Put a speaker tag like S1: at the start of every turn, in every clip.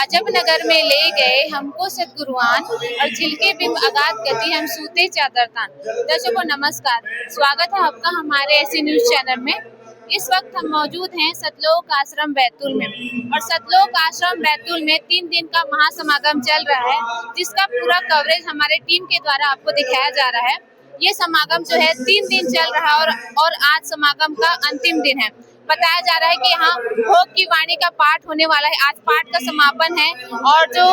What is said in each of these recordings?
S1: अजब नगर में ले गए हमको सतगुरुआन और झिलके बिंब अगाध गति हम सूते चादर तान। दर्शकों नमस्कार, स्वागत है आपका हमारे ऐसी न्यूज चैनल में। इस वक्त हम मौजूद हैं सतलोक आश्रम बैतूल में और सतलोक आश्रम बैतूल में 3 दिन का महासमागम चल रहा है, जिसका पूरा कवरेज हमारे टीम के द्वारा आपको दिखाया जा रहा है। ये समागम जो है 3 दिन चल रहा है और आज समागम का अंतिम दिन है। बताया जा रहा है कि यहाँ भोग की वाणी का पाठ होने वाला है। आज पाठ का समापन है और जो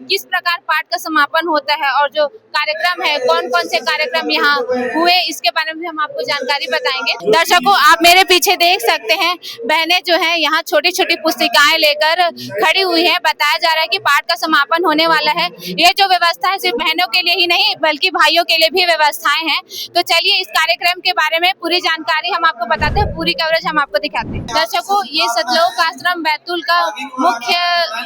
S1: किस प्रकार पाठ का समापन होता है और जो कार्यक्रम है, कौन कौन से कार्यक्रम यहाँ हुए, इसके बारे में हम आपको जानकारी बताएंगे। दर्शकों आप मेरे पीछे देख सकते हैं, बहनें जो है यहाँ छोटी छोटी पुस्तिकाएं लेकर खड़ी हुई है। बताया जा रहा है कि पाठ का समापन होने वाला है। ये जो व्यवस्था है सिर्फ बहनों के लिए ही नहीं बल्कि भाइयों के लिए भी व्यवस्थाएं हैं। तो चलिए इस कार्यक्रम के बारे में पूरी जानकारी हम आपको बताते हैं, पूरी कवरेज हम आपको दिखाते हैं। दर्शकों ये सतलोक आश्रम बैतूल का मुख्य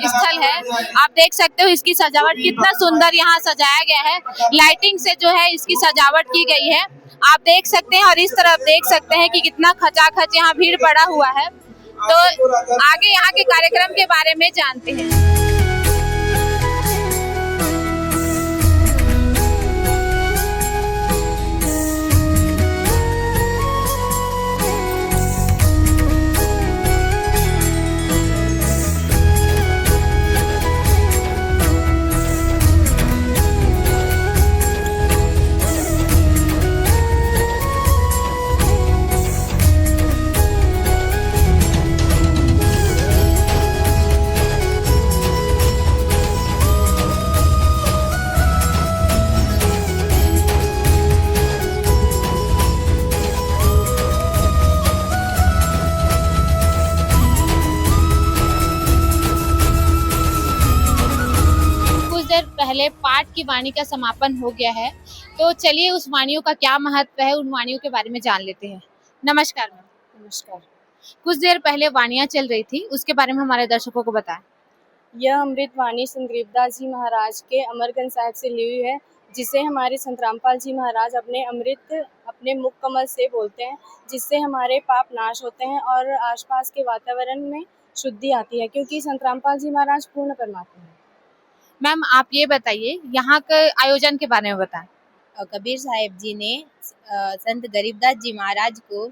S1: स्थल है। आप देख सकते हो इसकी सजावट कितना सुंदर यहाँ सजाया गया है। लाइटिंग से जो है इसकी सजावट की गई है, आप देख सकते हैं। और इस तरफ देख सकते हैं कि कितना खचाखच यहाँ भीड़ पड़ा हुआ है। तो आगे यहाँ के कार्यक्रम के बारे में जानते हैं। पहले पाठ की वाणी का समापन हो गया है, तो चलिए उस वाणियों का क्या महत्व है, उन वाणियों के बारे में जान लेते हैं। नमस्कार मैम।
S2: नमस्कार।
S1: कुछ देर पहले वाणियां चल रही थी, उसके बारे में हमारे दर्शकों को बताएं।
S2: यह अमृत वाणी संत गरीबदास जी महाराज के अमरगंज साहिब से ली हुई है, जिसे हमारे संत रामपाल जी महाराज अपने मुख कमल से बोलते हैं, जिससे हमारे पाप नाश होते हैं और आसपास के वातावरण में शुद्धि आती है, क्योंकि संत रामपाल जी महाराज पूर्ण परमात्मा हैं।
S1: मैम आप ये बताइए यहाँ के आयोजन के बारे में बताएं।
S3: कबीर साहिब जी ने संत गरीबदास जी महाराज को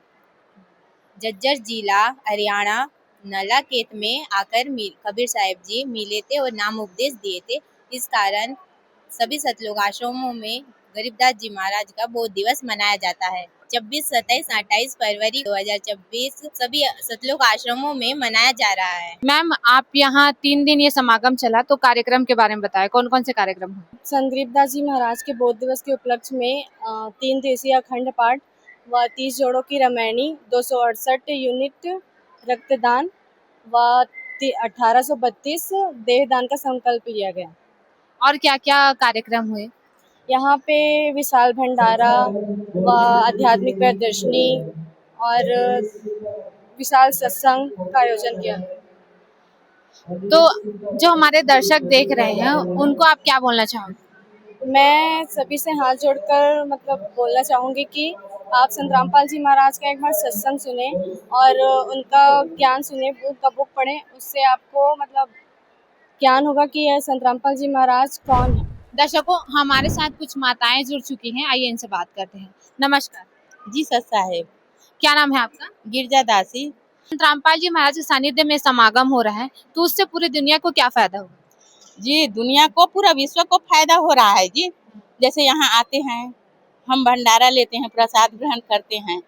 S3: झज्जर जिला हरियाणा नलाखेत में आकर कबीर साहिब जी मिले थे और नाम उपदेश दिए थे। इस कारण सभी सतलोक आश्रमों में गरीबदास जी महाराज का बोध दिवस मनाया जाता है। 26, 27, 28 फरवरी 2024 सभी सतलोक आश्रमों में मनाया जा रहा है।
S1: मैम आप यहाँ 3 दिन ये समागम चला, तो कार्यक्रम के बारे में बताएं, कौन कौन से कार्यक्रम हुए।
S2: संत गरीबदास जी महाराज के बोध दिवस के उपलक्ष्य में 3 दिवसीय अखंड पाठ व 30 जोड़ों की रामायणी, 268 यूनिट रक्तदान व 1832 देहदान का संकल्प लिया गया।
S1: और क्या क्या कार्यक्रम हुए।
S2: यहाँ पे विशाल भंडारा व आध्यात्मिक प्रदर्शनी और विशाल सत्संग का आयोजन किया।
S1: तो जो हमारे दर्शक देख रहे हैं उनको आप क्या बोलना चाहोगे।
S2: मैं सभी से हाथ जोड़कर बोलना चाहूँगी कि आप संत रामपाल जी महाराज का एक बार सत्संग सुने और उनका ज्ञान सुने, उनका बुक पढ़ें। उससे आपको ज्ञान होगा कि यह संत रामपाल जी महाराज कौन है।
S1: दर्शकों हमारे साथ कुछ माताएं जुड़ चुकी हैं, आइए इनसे बात करते हैं। नमस्कार
S3: जी सत साहेब।
S1: क्या नाम है आपका।
S3: गिरजा दासी।
S1: संत रामपाल जी महाराज के सानिध्य में समागम हो रहा है, तो उससे पूरी दुनिया को क्या फायदा होगा।
S3: जी दुनिया को, पूरा विश्व को फायदा हो रहा है जी। जैसे यहाँ आते हैं, हम भंडारा लेते हैं, प्रसाद ग्रहण करते हैं,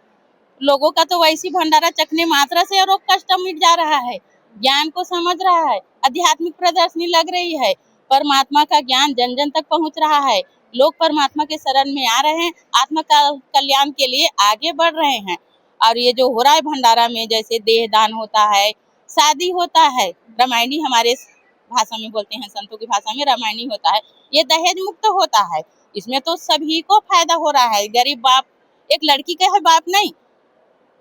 S3: लोगों का तो वैसी भंडारा चखने मात्रा से रोग कष्ट मिट जा रहा है, ज्ञान को समझ रहा है, आध्यात्मिक प्रदर्शनी लग रही है, परमात्मा का ज्ञान जन जन तक पहुँच रहा है, लोग परमात्मा के शरण में आ रहे हैं, आत्मा का कल्याण के लिए आगे बढ़ रहे हैं। और ये जो हो रहा है भंडारा में, जैसे देहदान होता है, शादी होता है, रामायणी हमारे भाषा में बोलते हैं, संतों की भाषा में रामायणी होता है, ये दहेज मुक्त होता है। इसमें तो सभी को फायदा हो रहा है। गरीब बाप, एक लड़की का है बाप नहीं,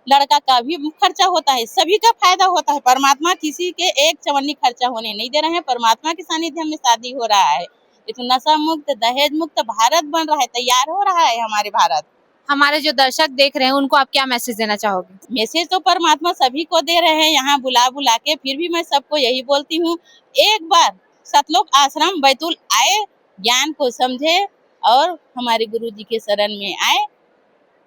S3: लड़का का भी खर्चा होता है, सभी का फायदा होता है। परमात्मा किसी के एक चवन्नी खर्चा होने नहीं दे रहे हैं। परमात्मा के सानिध्य में शादी हो रहा है। तो नशा मुक्त, दहेज मुक्त भारत बन रहा है, तैयार हो रहा है हमारे भारत।
S1: हमारे जो दर्शक देख रहे हैं उनको आप क्या मैसेज देना चाहोगे।
S3: मैसेज तो परमात्मा सभी को दे रहे हैं, यहाँ बुला बुला के। फिर भी मैं सबको यही बोलती हूँ, एक बार सतलोक आश्रम बैतूल आए, ज्ञान को समझे और हमारे गुरु जी के शरण में आए,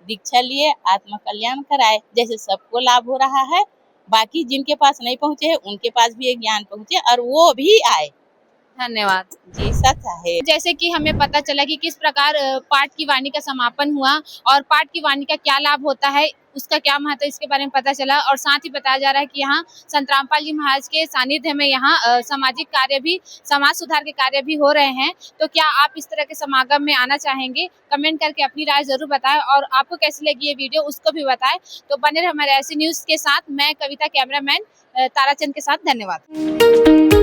S3: दीक्षा लिए, आत्मा कल्याण कराए। जैसे सबको लाभ हो रहा है, बाकी जिनके पास नहीं पहुँचे हैं उनके पास भी ये ज्ञान पहुँचे और वो भी आए।
S1: धन्यवाद
S3: जी, सच है।
S1: जैसे कि हमें पता चला कि किस प्रकार पाठ की वाणी का समापन हुआ और पाठ की वाणी का क्या लाभ होता है, उसका क्या महत्व, इसके बारे में पता चला। और साथ ही बताया जा रहा है कि यहाँ संत रामपाल जी महाराज के सानिध्य में यहाँ सामाजिक कार्य भी, समाज सुधार के कार्य भी हो रहे हैं। तो क्या आप इस तरह के समागम में आना चाहेंगे? कमेंट करके अपनी राय जरूर बताएं और आपको कैसी लगी ये वीडियो उसको भी बताएं। तो बने रहे हमारे ऐसी न्यूज के साथ। मैं कविता, कैमरामैन ताराचंद के साथ। धन्यवाद।